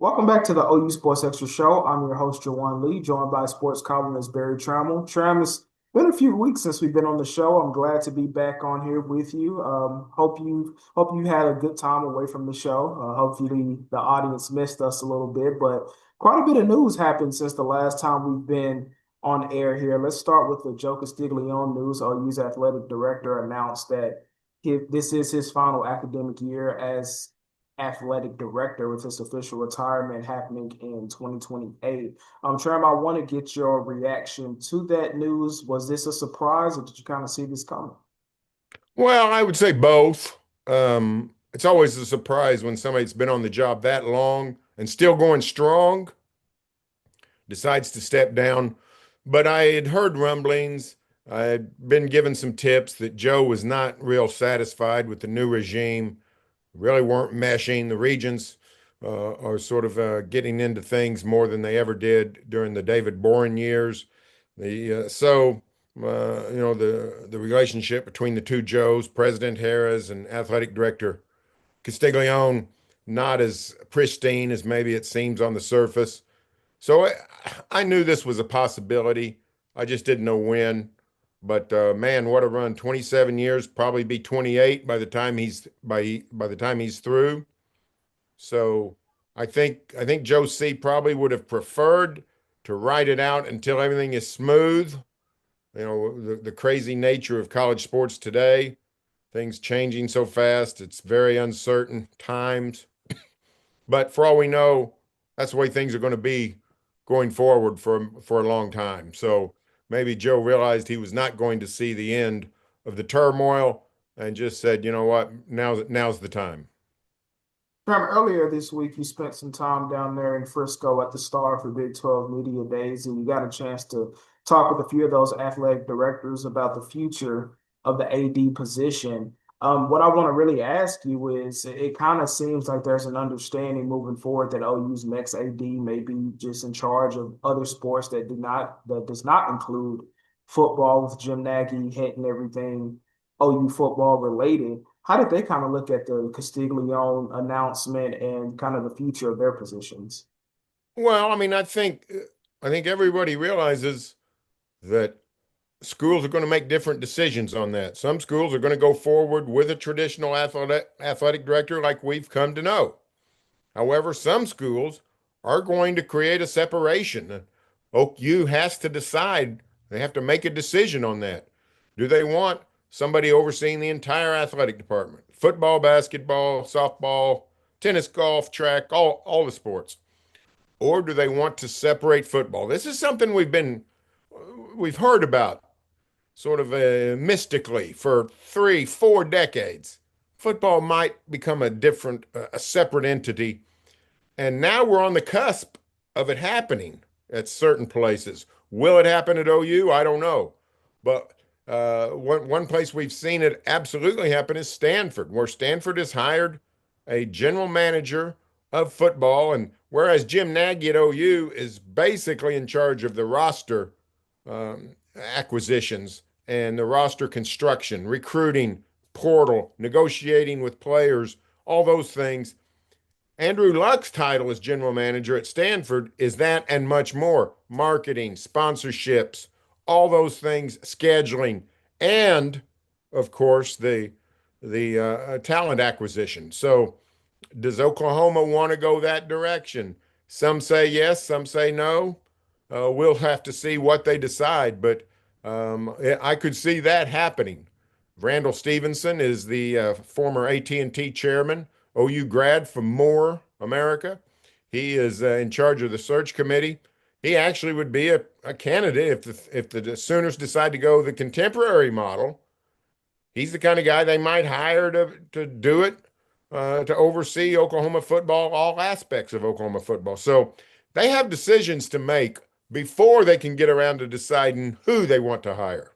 Welcome back to the OU Sports Extra Show. I'm your host, Juwan Lee, joined by sports columnist Barry Tramel. Tram, it's been a few weeks since we've been on the show. I'm glad to be back on here with you. Hope you had a good time away from the show. Hopefully the audience missed us a little bit, but quite a bit of news happened since the last time we've been on air here. Let's start with the Joe Castiglione news. OU's athletic director announced that this is his final academic year as athletic director with his official retirement happening in 2028. Tram, I want to get your reaction to that news. Was this a surprise or did you kind of see this coming? Well, I would say both. It's always a surprise when somebody's been on the job that long and still going strong decides to step down. But I had heard rumblings. I had been given some tips that Joe was not real satisfied with the new regime, really weren't meshing. The regents are sort of getting into things more than they ever did during the David Boren years. The relationship between the two Joes, President Harris and Athletic Director Castiglione, not as pristine as maybe it seems on the surface. So I knew this was a possibility. I just didn't know when. But man, what a run! 27 years, probably be 28 by the time he's through. So I think Joe C probably would have preferred to ride it out until everything is smooth. The crazy nature of college sports today, things changing so fast, it's very uncertain times. But for all we know, that's the way things are going to be going forward for a long time. So maybe Joe realized he was not going to see the end of the turmoil and just said, you know what, now's the time. Tram, earlier this week, you spent some time down there in Frisco at the Star for Big 12 Media Days, and you got a chance to talk with a few of those athletic directors about the future of the AD position. What I want to really ask you is it kind of seems like there's an understanding moving forward that OU's next AD may be just in charge of other sports that does not include football with Jim Nagy hitting everything OU football related. How did they kind of look at the Castiglione announcement and kind of the future of their positions? Well, I mean, I think everybody realizes that schools are going to make different decisions on that. Some schools are going to go forward with a traditional athletic director like we've come to know. However, some schools are going to create a separation. OU has to decide. They have to make a decision on that. Do they want somebody overseeing the entire athletic department? Football, basketball, softball, tennis, golf, track, all the sports. Or do they want to separate football? This is something we've heard about sort of mystically for 3, 4 decades. Football might become a separate entity, and now we're on the cusp of it happening at certain places. Will it happen at OU? I don't know, but one place we've seen it absolutely happen is Stanford, where Stanford has hired a general manager of football, and whereas Jim Nagy at OU is basically in charge of the roster acquisitions and the roster construction, recruiting, portal, negotiating with players, all those things. Andrew Luck's title as general manager at Stanford is that and much more: marketing, sponsorships, all those things, scheduling, and of course the talent acquisition. So, does Oklahoma want to go that direction? Some say yes, some say no. We'll have to see what they decide, but I could see that happening. Randall Stevenson is the former AT&T chairman, OU grad from Moore, America. He is in charge of the search committee. He actually would be a candidate if the Sooners decide to go the contemporary model. He's the kind of guy they might hire to do it, to oversee Oklahoma football, all aspects of Oklahoma football. So they have decisions to make before they can get around to deciding who they want to hire.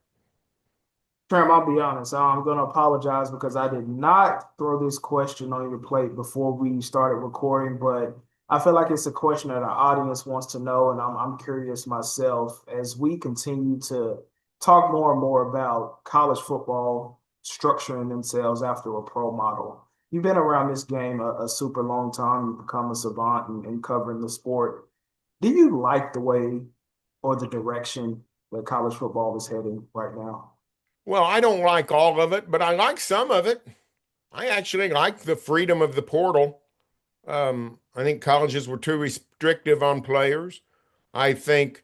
Tram, I'll be honest. I'm going to apologize because I did not throw this question on your plate before we started recording, but I feel like it's a question that our audience wants to know, and I'm curious myself as we continue to talk more and more about college football structuring themselves after a pro model. You've been around this game a super long time. You've become a savant in covering the sport. Do you like the way or the direction that college football is heading right now? Well, I don't like all of it, but I like some of it. I actually like the freedom of the portal. I think colleges were too restrictive on players. I think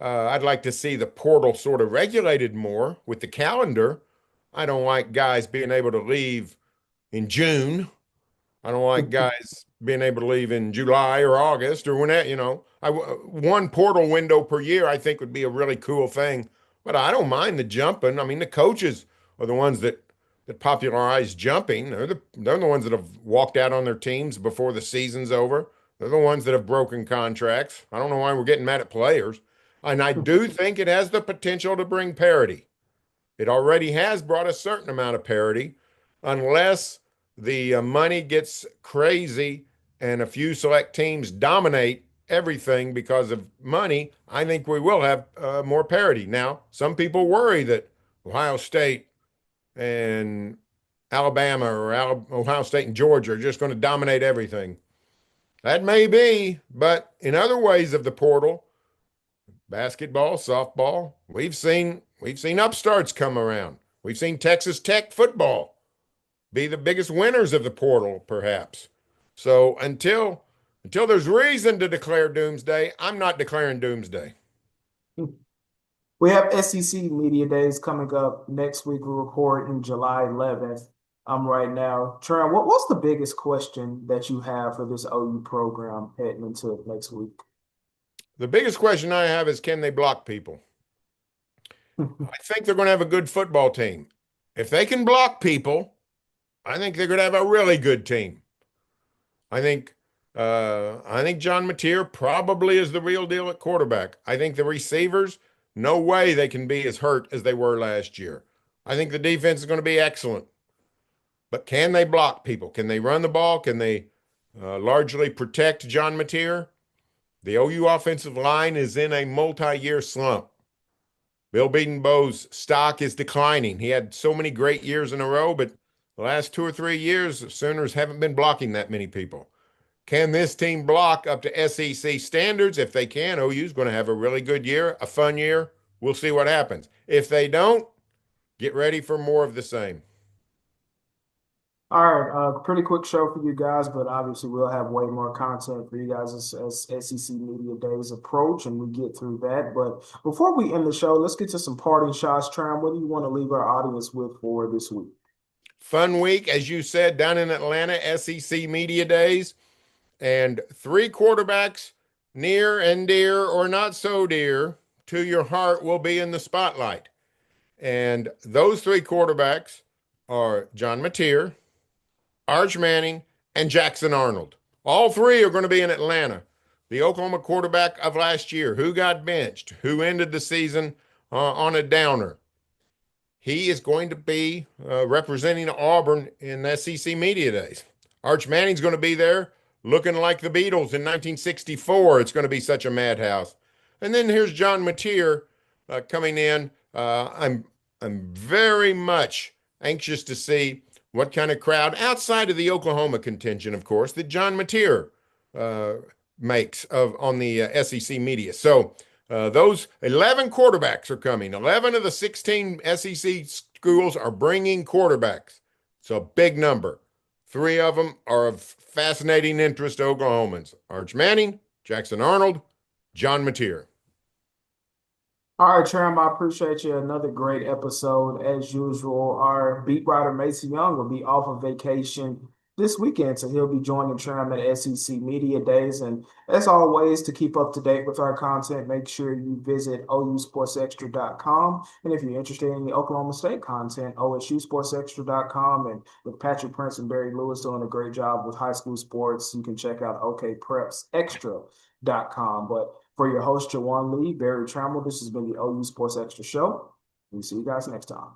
I'd like to see the portal sort of regulated more with the calendar. I don't like guys being able to leave in June. I don't like guys being able to leave in July or August or whenever, one portal window per year, I think would be a really cool thing. But I don't mind the jumping. I mean, the coaches are the ones that popularize jumping. They're the ones that have walked out on their teams before the season's over. They're the ones that have broken contracts. I don't know why we're getting mad at players. And I do think it has the potential to bring parity. It already has brought a certain amount of parity, unless the money gets crazy and a few select teams dominate everything because of money. I think we will have more parity. Now, some people worry that Ohio State and Alabama or Ohio State and Georgia are just going to dominate everything. That may be, but in other ways of the portal, basketball, softball, we've seen upstarts come around. We've seen Texas Tech football be the biggest winners of the portal, perhaps. So until there's reason to declare doomsday, I'm not declaring doomsday. We have SEC Media Days coming up next week. We record in July 11th. Right now. Tram, what's the biggest question that you have for this OU program heading into next week? The biggest question I have is, can they block people? I think they're going to have a good football team. If they can block people, I think they're going to have a really good team. I think I think John Mateer probably is the real deal at quarterback. I think the receivers, no way they can be as hurt as they were last year. I think the defense is going to be excellent. But can they block people? Can they run the ball? Can they largely protect John Mateer? The OU offensive line is in a multi-year slump. Bill Bedenbaugh's stock is declining. He had so many great years in a row, but the last 2 or 3 years, the Sooners haven't been blocking that many people. Can this team block up to SEC standards? If they can, OU is going to have a really good year, a fun year. We'll see what happens. If they don't, get ready for more of the same. All right, pretty quick show for you guys, but obviously we'll have way more content for you guys as SEC Media Days approach and we get through that. But before we end the show, let's get to some parting shots. Tram, what do you want to leave our audience with for this week? Fun week, as you said, down in Atlanta, SEC Media Days, and three quarterbacks near and dear or not so dear to your heart will be in the spotlight. And those three quarterbacks are John Mateer, Arch Manning, and Jackson Arnold. All three are going to be in Atlanta. The Oklahoma quarterback of last year, who got benched, who ended the season on a downer. He is going to be representing Auburn in SEC Media Days. Arch Manning's going to be there looking like the Beatles in 1964. It's going to be such a madhouse. And then here's John Mateer coming in. I'm very much anxious to see what kind of crowd, outside of the Oklahoma contention, of course, that John Mateer makes on the SEC media. So those 11 quarterbacks are coming. 11 of the 16 SEC schools are bringing quarterbacks. It's a big number. 3 of them are of fascinating interest to Oklahomans. Arch Manning, Jackson Arnold, John Mateer. All right, Tram, I appreciate you. Another great episode. As usual, our beat writer, Mason Young, will be off of vacation this weekend, so he'll be joining Tram at SEC Media Days. And as always, to keep up to date with our content, make sure you visit OUSportsExtra.com. And if you're interested in the Oklahoma State content, OSUSportsExtra.com. And with Patrick Prince and Barry Lewis doing a great job with high school sports, you can check out OKPrepsExtra.com. But for your host, Juwan Lee, Barry Tramel, this has been the OU Sports Extra Show. We'll see you guys next time.